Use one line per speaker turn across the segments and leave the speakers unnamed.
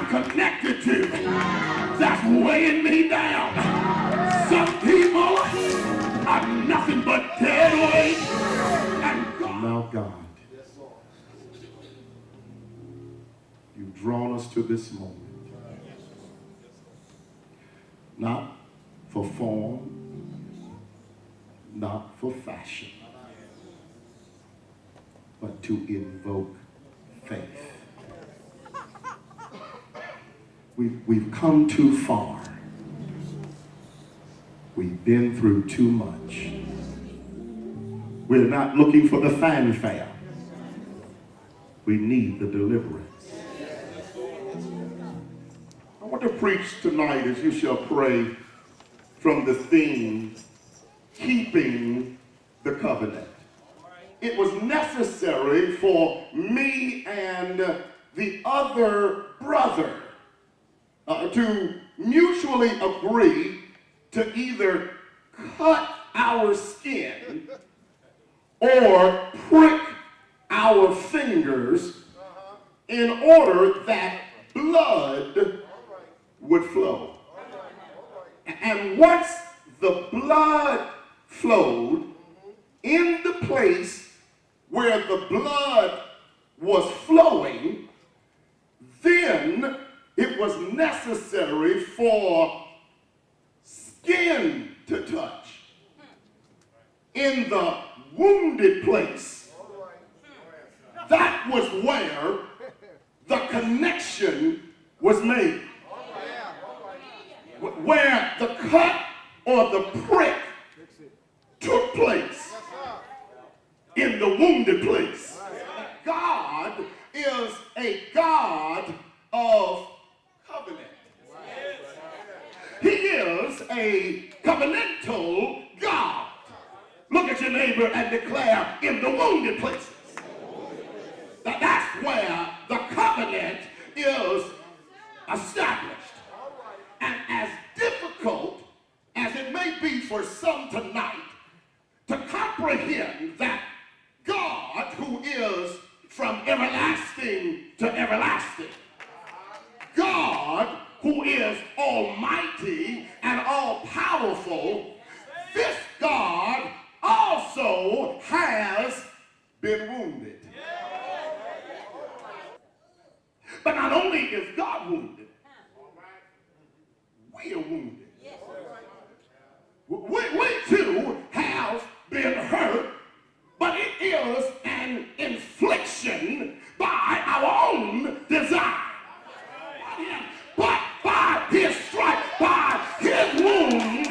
connected to that's weighing me down. Some people are nothing but dead weight. And now, God, you've drawn us to this moment. Not for form, not for fashion, but to invoke faith. We've come too far. We've been through too much. We're not looking for the fanfare. We need the deliverance. I want to preach tonight, as you shall pray, from the theme, keeping the covenant. It was necessary for me and the other brother to mutually agree to either cut our skin or prick our fingers in order that blood would flow. And once the blood flowed in the place where the blood was flowing, then it was necessary for skin to touch in the wounded place. That was where the connection was made. Where the cut or the prick took place in the wounded place. God is a God of covenant. He is a covenantal God. Look at your neighbor and declare, in the wounded places. That's where the covenant is established. And as difficult as it may be for some tonight to comprehend that God, who is from everlasting to everlasting, God, who is almighty and all-powerful, this God also has been wounded. But not only is God wounded, we are wounded. We too have been hurt, but it is an infliction by our own design. But by his stripes, by his wounds,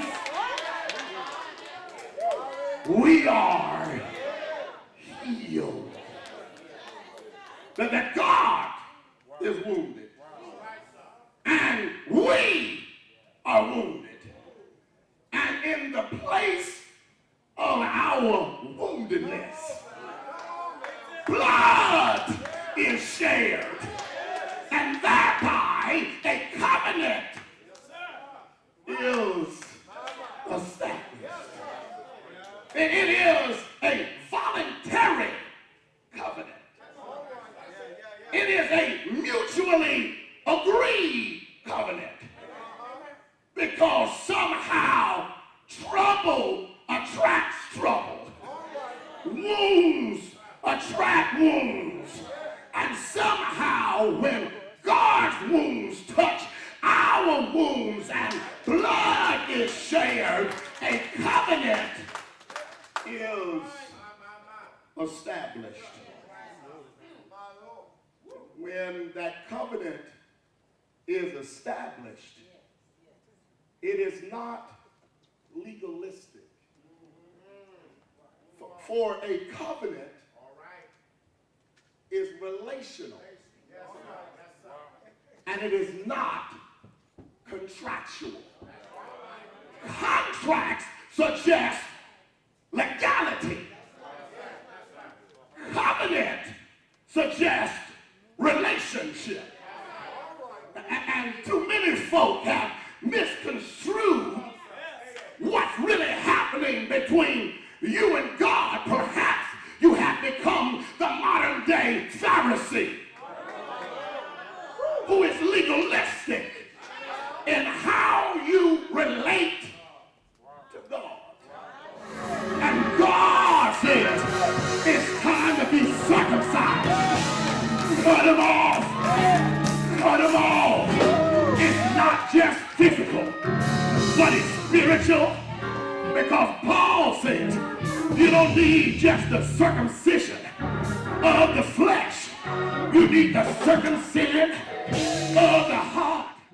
we are healed. That God is wounded, and we are wounded. And in the place of our woundedness, blood is shared, and thereby a covenant is established. It is a voluntary covenant. It is a mutually agreed covenant. Because somehow trouble attracts trouble. Wounds attract wounds. And somehow when God's wounds touch our wounds and blood is shared, a covenant is established. When that covenant is established, it is not legalistic. For a covenant is relational. And it is not contractual. Contracts suggest legality. Covenant suggests relationship. And too many folk have misconstrued what's really happening between you and God. Perhaps you have become the modern day Pharisee who is legal realistic in how you relate to God. And God says it's time to be circumcised. Cut them off. Cut them off. It's not just physical, but it's spiritual. Because Paul says you don't need just the circumcision of the flesh. You need the circumcision of the heart.